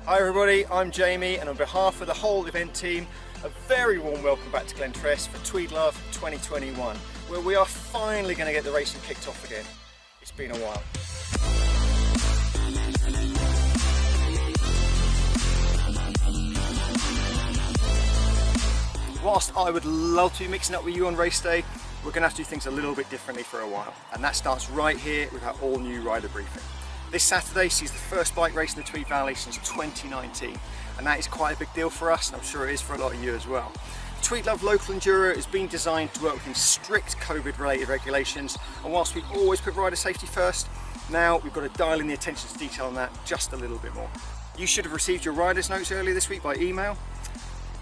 Hi everybody, I'm Jamie, and on behalf of the whole event team, a very warm welcome back to Glentress for TweedLove 2021, where we are finally going to get the racing kicked off again. It's been a while. Whilst I would love to be mixing up with you on race day, we're going to have to do things a little bit differently for a while, and that starts right here with our all new rider briefing. This Saturday sees the first bike race in the Tweed Valley since 2019, and that is quite a big deal for us, and I'm sure it is for a lot of you as well. TweedLove Local Enduro is being designed to work within strict COVID related regulations, and whilst we always put rider safety first, now we've got to dial in the attention to detail on that just a little bit more. You should have received your rider's notes earlier this week by email.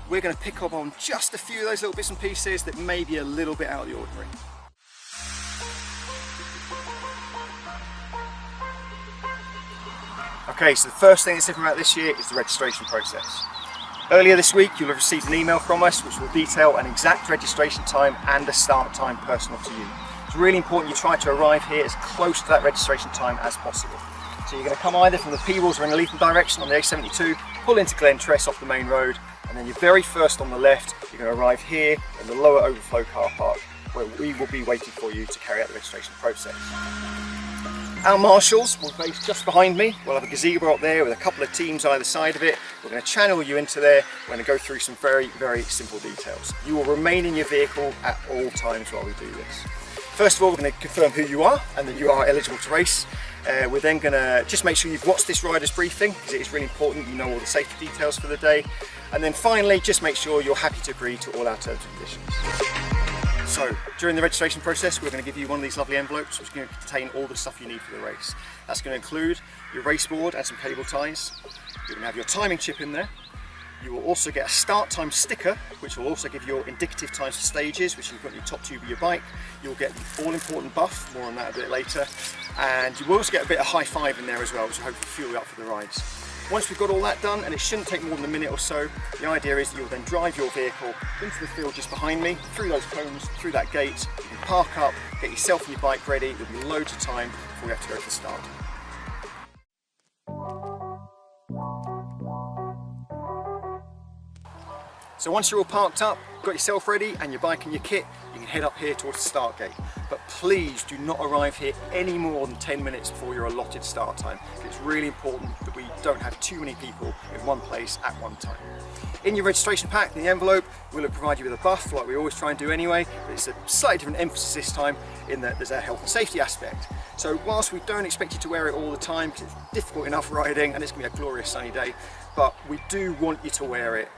We're going to pick up on just a few of those little bits and pieces that may be a little bit out of the ordinary. Okay, so the first thing that's different about this year is the registration process. Earlier this week you'll have received an email from us which will detail an exact registration time and a start time personal to you. It's really important you try to arrive here as close to that registration time as possible. So you're going to come either from the Peebles or in a Leitham direction on the A72, pull into Glentress off the main road, and then you're very first on the left, you're going to arrive here in the lower overflow car park where we will be waiting for you to carry out the registration process. Our marshals will base just behind me. We'll have a gazebo up there with a couple of teams either side of it. We're going to channel you into there. We're going to go through some very, very simple details. You will remain in your vehicle at all times while we do this. First of all, we're going to confirm who you are and that you are eligible to race. We're then going to just make sure you've watched this rider's briefing, because it is really important you know all the safety details for the day. And then finally, just make sure you're happy to agree to all our terms and conditions. So, during the registration process, we're going to give you one of these lovely envelopes which is going to contain all the stuff you need for the race. That's going to include your race board and some cable ties. You're going to have your timing chip in there. You will also get a start time sticker, which will also give you your indicative times for stages, which you can put in your top tube of your bike. You'll get the all-important buff, more on that a bit later. And you will also get a bit of high five in there as well, which will hopefully fuel you up for the rides. Once we've got all that done, and it shouldn't take more than a minute or so, the idea is that you'll then drive your vehicle into the field just behind me, through those cones, through that gate. You can park up, get yourself and your bike ready. There'll be loads of time before we have to go to the start. So once you're all parked up, got yourself ready and your bike and your kit, you can head up here towards the start gate. But please do not arrive here any more than 10 minutes before your allotted start time. It's really important that we don't have too many people in one place at one time. In your registration pack, in the envelope, we'll provide you with a buff like we always try and do anyway, but it's a slightly different emphasis this time in that there's a health and safety aspect. So whilst we don't expect you to wear it all the time, because it's difficult enough riding and it's going to be a glorious sunny day, but we do want you to wear it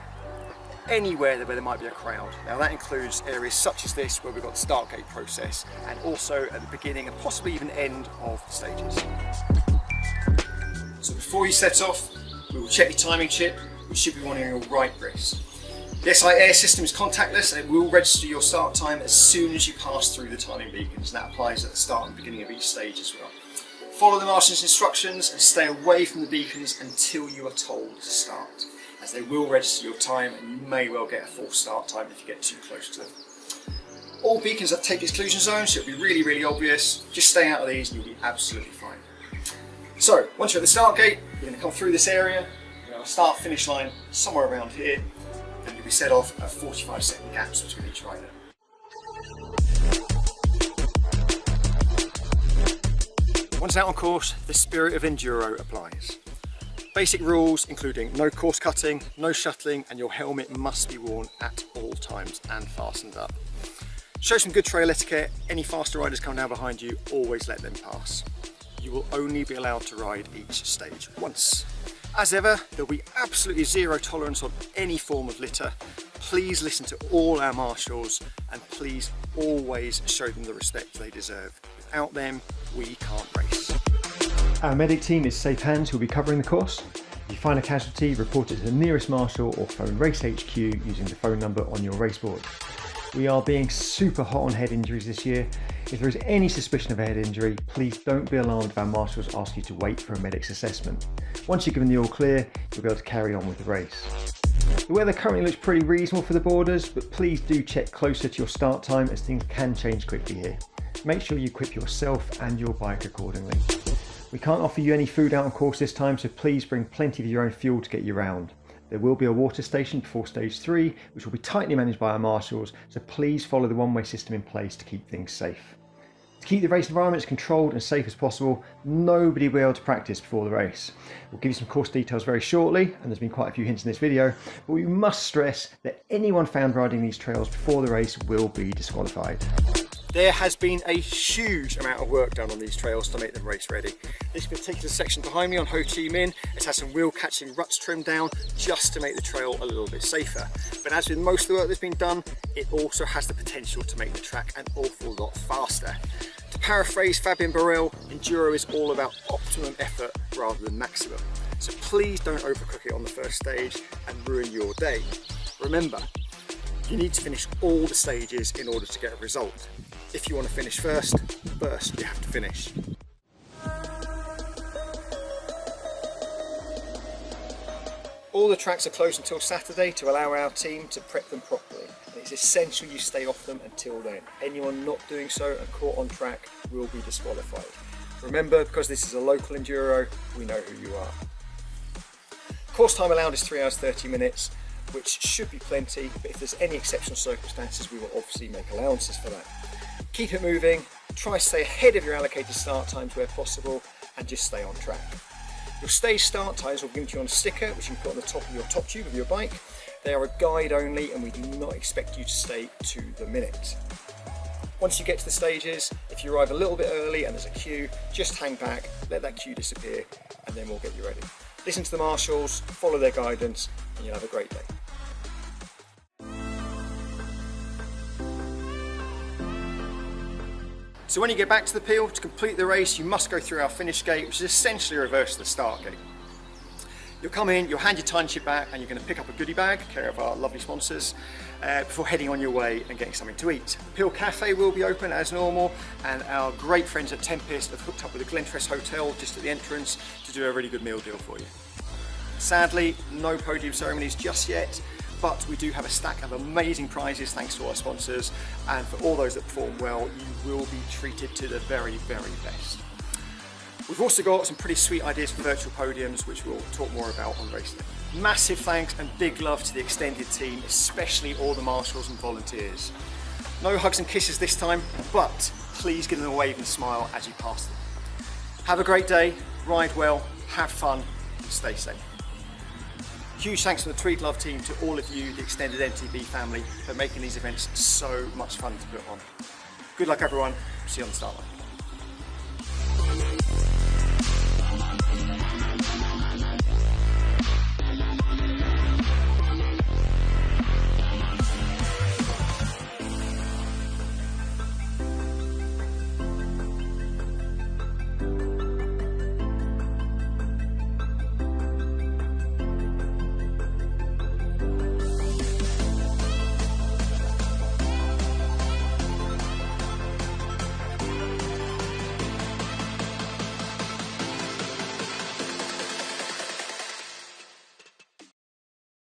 anywhere where there might be a crowd. Now that includes areas such as this where we've got the start gate process, and also at the beginning and possibly even end of the stages. So before you set off, we will check your timing chip, which should be on your right wrist. The SI Air system is contactless and it will register your start time as soon as you pass through the timing beacons, and that applies at the start and beginning of each stage as well. Follow the marshal's instructions and stay away from the beacons until you are told to start, as they will register your time and you may well get a false start time if you get too close to them. All beacons have take exclusion zones, so it'll be really, really obvious. Just stay out of these and you'll be absolutely fine. So, once you're at the start gate, you're going to come through this area, you're going to have a start-finish line somewhere around here, and you'll be set off at 45-second gaps between each rider. Once out on course, the spirit of Enduro applies. Basic rules including no course cutting, no shuttling, and your helmet must be worn at all times and fastened up. Show some good trail etiquette. Any faster riders come down behind you, always let them pass. You will only be allowed to ride each stage once. As ever, there'll be absolutely zero tolerance on any form of litter. Please listen to all our marshals and please always show them the respect they deserve. Without them, we can't race. Our medic team is Safe Hands who will be covering the course. If you find a casualty, report it to the nearest marshal or phone Race HQ using the phone number on your race board. We are being super hot on head injuries this year. If there is any suspicion of a head injury, please don't be alarmed if our marshals ask you to wait for a medic's assessment. Once you're given the all clear, you'll be able to carry on with the race. The weather currently looks pretty reasonable for the borders, but please do check closer to your start time as things can change quickly here. Make sure you equip yourself and your bike accordingly. We can't offer you any food out on course this time, so please bring plenty of your own fuel to get you round. There will be a water station before stage 3, which will be tightly managed by our marshals, so please follow the one-way system in place to keep things safe. To keep the race environment as controlled and safe as possible, nobody will be able to practice before the race. We'll give you some course details very shortly, and there's been quite a few hints in this video, but we must stress that anyone found riding these trails before the race will be disqualified. There has been a huge amount of work done on these trails to make them race ready. This particular section behind me on Ho Chi Minh has had some wheel catching ruts trimmed down just to make the trail a little bit safer. But as with most of the work that's been done, it also has the potential to make the track an awful lot faster. To paraphrase Fabian Barrel, Enduro is all about optimum effort rather than maximum. So please don't overcook it on the first stage and ruin your day. Remember, you need to finish all the stages in order to get a result. If you want to finish first you have to finish. All the tracks are closed until Saturday to allow our team to prep them properly. It's essential you stay off them until then. Anyone not doing so and caught on track will be disqualified. Remember, because this is a local enduro, we know who you are. Course time allowed is 3 hours 30 minutes, which should be plenty, but if there's any exceptional circumstances, we will obviously make allowances for that. Keep it moving, try to stay ahead of your allocated start times where possible, and just stay on track. Your stage start times will be given to you on a sticker, which you can put on the top of your top tube of your bike. They are a guide only, and we do not expect you to stay to the minute. Once you get to the stages, if you arrive a little bit early and there's a queue, just hang back, let that queue disappear, and then we'll get you ready. Listen to the marshals, follow their guidance, and you'll have a great day. So when you get back to the Peel to complete the race, you must go through our finish gate, which is essentially a reverse of the start gate. You'll come in, you'll hand your time sheet back, and you're going to pick up a goodie bag, care of our lovely sponsors, before heading on your way and getting something to eat. The Peel Cafe will be open as normal, and our great friends at Tempest have hooked up with the Glentress Hotel just at the entrance to do a really good meal deal for you. Sadly, no podium ceremonies just yet, but we do have a stack of amazing prizes thanks to our sponsors, and for all those that perform well, you will be treated to the very, very best. We've also got some pretty sweet ideas for virtual podiums, which we'll talk more about on race day. Massive thanks and big love to the extended team, especially all the marshals and volunteers. No hugs and kisses this time, but please give them a wave and smile as you pass them. Have a great day, ride well, have fun, and stay safe. Huge thanks from the TweedLove team to all of you, the extended MTB family, for making these events so much fun to put on. Good luck everyone, see you on the start line.